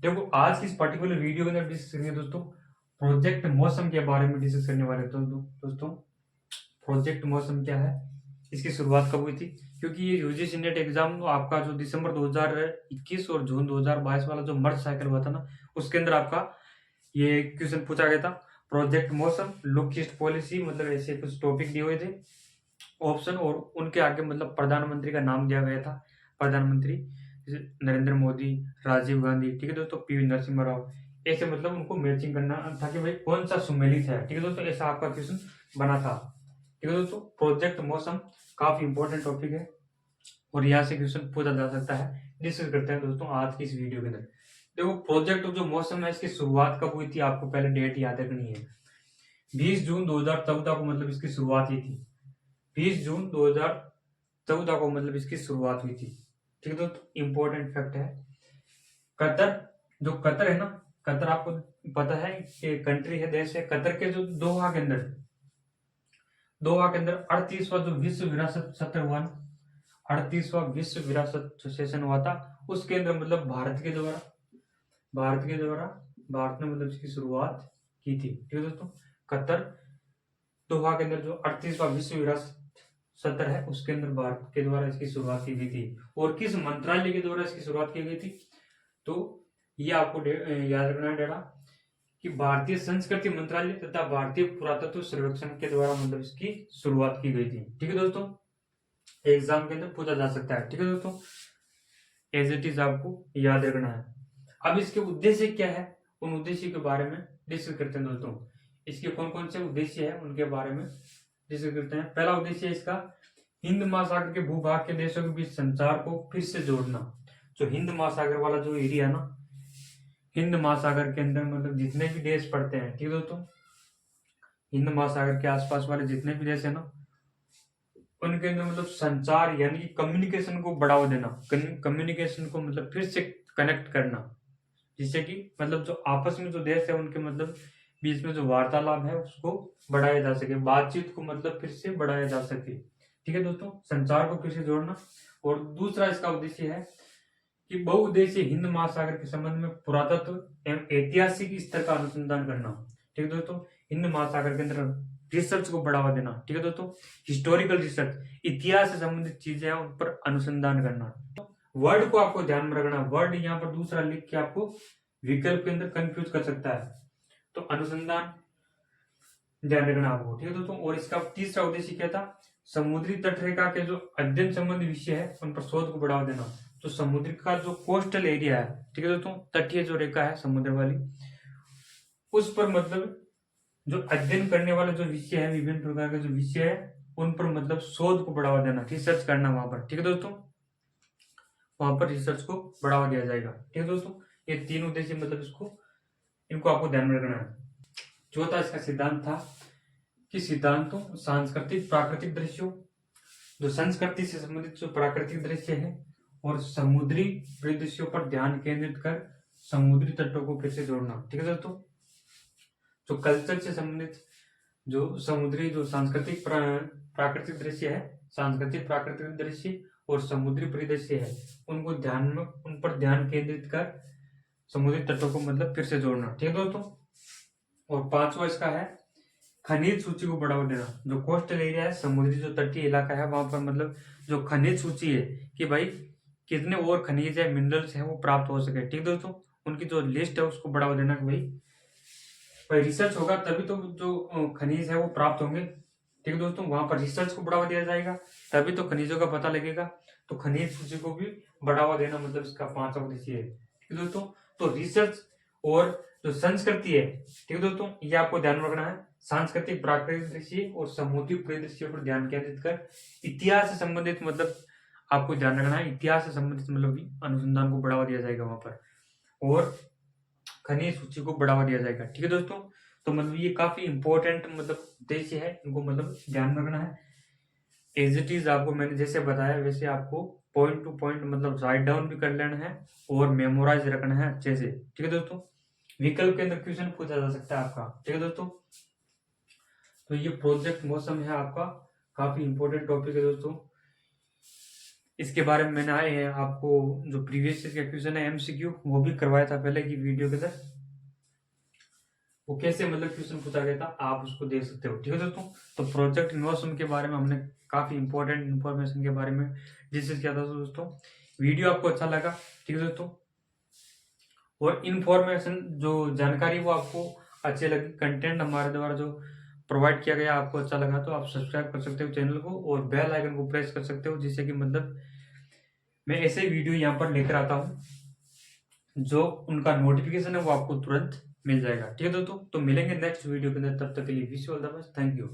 देखो आज की इस पर्टिकुलर वीडियो के अंदर डिस्कस करेंगे दोस्तों प्रोजेक्ट मौसम के बारे में डिस्कस करने वाले तो दोस्तों प्रोजेक्ट मौसम क्या है, इसकी शुरुआत कब हुई थी। क्योंकि ये यूजीसी नेट एग्जाम आपका जो दिसंबर 2021 और जून 2022 वाला जो मर्ज साइकिल हुआ था ना, उसके अंदर आपका ये क्वेश्चन पूछा गया था। प्रोजेक्ट मौसम लोकिस्ट पॉलिसी मतलब ऐसे कुछ टॉपिक दिए हुए थे ऑप्शन, और उनके आगे मतलब प्रधानमंत्री का नाम दिया गया था। प्रधानमंत्री जैसे नरेंद्र मोदी, राजीव गांधी, ठीक है दोस्तों, पीवी नरसिम्हा राव, ऐसे मतलब उनको मैचिंग करना था कि भाई कौन सा सुमेलित है। ठीक है दोस्तों, ऐसा आपका क्वेश्चन बना था। ठीक है दोस्तों, प्रोजेक्ट मौसम काफी इंपॉर्टेंट टॉपिक है और यहाँ से क्वेश्चन पूछा जा सकता है। डिस्कस करते हैं दोस्तों आज की इस वीडियो के अंदर। देखो प्रोजेक्ट जो मौसम है इसकी शुरुआत कब हुई थी, आपको पहले डेट याद रखनी है। 20 जून 2014 को मतलब इसकी शुरुआत हुई थी। 20 जून 2014 को मतलब इसकी शुरुआत हुई थी। ठीक है दोस्तों, इंपॉर्टेंट फैक्ट है। कतर, जो कतर है ना, कतर आपको पता है कि कंट्री है, देश है। कतर के जो दोहा के अंदर 38वां जो विश्व विरासत सत्र हुआ ना, 38वां विश्व विरासत सेशन हुआ था, उसके अंदर मतलब भारत ने मतलब इसकी शुरुआत की थी। ठीक है दोस्तों, कतर दोहा के अंदर जो 38वां विश्व विरासत सत्र है उसके अंदर भारत के द्वारा इसकी शुरुआत की गई थी। और किस मंत्रालय के द्वारा इसकी शुरुआत की गई थी, तो ये आपको याद रखना है डेटा कि भारतीय संस्कृति मंत्रालय तथा भारतीय पुरातत्व सर्वेक्षण के द्वारा मतलब इसकी शुरुआत की गई थी। ठीक है दोस्तों, एग्जाम के अंदर पूछा जा सकता है। ठीक है दोस्तों, एज इट इज आपको याद रखना है। अब इसके उद्देश्य क्या है, उन उद्देश्य के बारे में डिस्कस करते हैं दोस्तों। इसके कौन कौन से उद्देश्य है उनके बारे में डिस्कस करते हैं। पहला उद्देश्य है इसका हिंद महासागर के भूभाग के देशों के बीच संचार को फिर से जोड़ना। जो हिंद महासागर वाला जो एरिया है ना, हिंद महासागर के अंदर मतलब जितने भी देश पड़ते हैं, ठीक है दोस्तों, हिंद महासागर के आसपास वाले जितने भी देश है ना, उनके अंदर मतलब संचार यानी कि कम्युनिकेशन को बढ़ावा देना, कम्युनिकेशन को मतलब फिर से कनेक्ट करना, जिससे कि मतलब जो आपस में जो देश है उनके मतलब बीच में जो वार्तालाप है उसको बढ़ाया जा सके, बातचीत को मतलब फिर से बढ़ाया जा सके। ठीक है दोस्तों, संचार को फिर से जोड़ना। और दूसरा इसका उद्देश्य है कि बहुउद्देशीय हिंद महासागर के संबंध में पुरातत्व एवं ऐतिहासिक स्तर का अनुसंधान करना। ठीक है दोस्तों, हिंद महासागर के अंदर रिसर्च को बढ़ावा देना। ठीक है दोस्तों, हिस्टोरिकल रिसर्च, इतिहास से संबंधित चीजें हैं उन पर अनुसंधान करना। वर्ड को आपको ध्यान में रखना, वर्ड यहाँ पर दूसरा लिख के आपको विकल्प के अंदर कंफ्यूज कर सकता है, तो अनुसंधान ध्यान रखना आपको। ठीक है दोस्तों, और इसका तीसरा उद्देश्य क्या था, समुद्री तटरेखा के जो अध्ययन संबंधी विषय है उन पर शोध को बढ़ावा देना। तो समुद्र का जो कोस्टल एरिया है, ठीक है दोस्तों, तटीय जो रेखा है समुद्र वाली, उस पर मतलब जो अध्ययन करने वाले जो विषय है, विभिन्न प्रकार के जो विषय है उन पर मतलब शोध को बढ़ावा देना, रिसर्च करना वहां पर। ठीक है दोस्तों, वहां पर रिसर्च को बढ़ावा दिया जाएगा। ठीक है दोस्तों, ये तीन उद्देश्य मतलब इनको आपको ध्यान में रखना है। चौथा इसका सिद्धांत था कि सिद्धांतों सांस्कृतिक प्राकृतिक दृश्यों, जो संस्कृति से संबंधित जो प्राकृतिक दृश्य है और समुद्री परिदृश्यों पर ध्यान केंद्रित कर समुद्री तटों को फिर से जोड़ना। ठीक है दोस्तों, जो कल्चर से संबंधित जो समुद्री जो सांस्कृतिक प्राकृतिक दृश्य है, सांस्कृतिक प्राकृतिक दृश्य और समुद्री परिदृश्य है, उनको ध्यान में उन पर ध्यान केंद्रित कर समुद्री तटों को मतलब फिर से जोड़ना। ठीक है दोस्तों, और पांचवा इसका है खनिज सूची को बढ़ावा देना। जो कोस्टल एरिया है, समुद्री जो तटीय इलाका है, वहां पर मतलब जो खनिज सूची है कि भाई कितने और खनिज है, मिनरल्स है वो प्राप्त हो सके। ठीक दोस्तों, उनकी जो लिस्ट है उसको बढ़ावा देना कि भाई रिसर्च होगा तभी तो जो खनिज है वो प्राप्त होंगे। ठीक है दोस्तों, वहां पर रिसर्च को बढ़ावा दिया जाएगा तभी तो खनिजों का पता लगेगा। तो खनिज सूची को भी बढ़ावा देना मतलब इसका पांचवा उद्देश्य है। ठीक है दोस्तों, तो रिसर्च और जो संस्कृति है, ठीक है दोस्तों, ये आपको ध्यान में रखना है। सांस्कृतिक प्राकृतिक दृश्य और समुद्री परिदृश्य पर ध्यान केंद्रित कर इतिहास से संबंधित मतलब आपको ध्यान रखना है, इतिहास से संबंधित मतलब अनुसंधान को बढ़ावा दिया जाएगा वहां पर, और खनिज सूची को बढ़ावा दिया जाएगा। ठीक है दोस्तों, तो मतलब ये काफी इंपॉर्टेंट मतलब उद्देश्य है, इनको मतलब ध्यान रखना है। एज इट इज आपको मैंने जैसे बताया वैसे आपको पॉइंट टू पॉइंट मतलब राइट डाउन भी कर लेना है और मेमोराइज रखना है अच्छे से। ठीक है दोस्तों, विकल्प के अंदर क्वेश्चन पूछा जा सकता है आपका। ठीक है दोस्तों, तो ये प्रोजेक्ट मौसम है आपका, काफी इंपॉर्टेंट टॉपिक है दोस्तों। इसके बारे में मैंने आपको जो प्रीवियस का क्वेश्चन है एमसीक्यू वो भी करवाया था पहले की वीडियो के अंदर, वो कैसे मतलब क्वेश्चन पूछा गया था आप उसको देख सकते हो। ठीक है दोस्तों, तो प्रोजेक्ट इनोवेशन के बारे में हमने काफी इंपॉर्टेंट इंफॉर्मेशन के बारे में डिस्कस किया था दोस्तों। वीडियो आपको अच्छा लगा, ठीक है दोस्तों, और इन्फॉर्मेशन जो जानकारी वो आपको अच्छी लगी, कंटेंट हमारे द्वारा जो प्रोवाइड किया गया आपको अच्छा लगा, तो आप सब्सक्राइब कर सकते हो चैनल को और बेल आइकन को प्रेस कर सकते हो, जिससे कि मतलब मैं ऐसे वीडियो यहाँ पर लेकर आता हूँ जो उनका नोटिफिकेशन है वो आपको तुरंत मिल जाएगा। ठीक है दोस्तों, तो मिलेंगे नेक्स्ट वीडियो के अंदर, तब तक के लिए wish you all the best, thank you.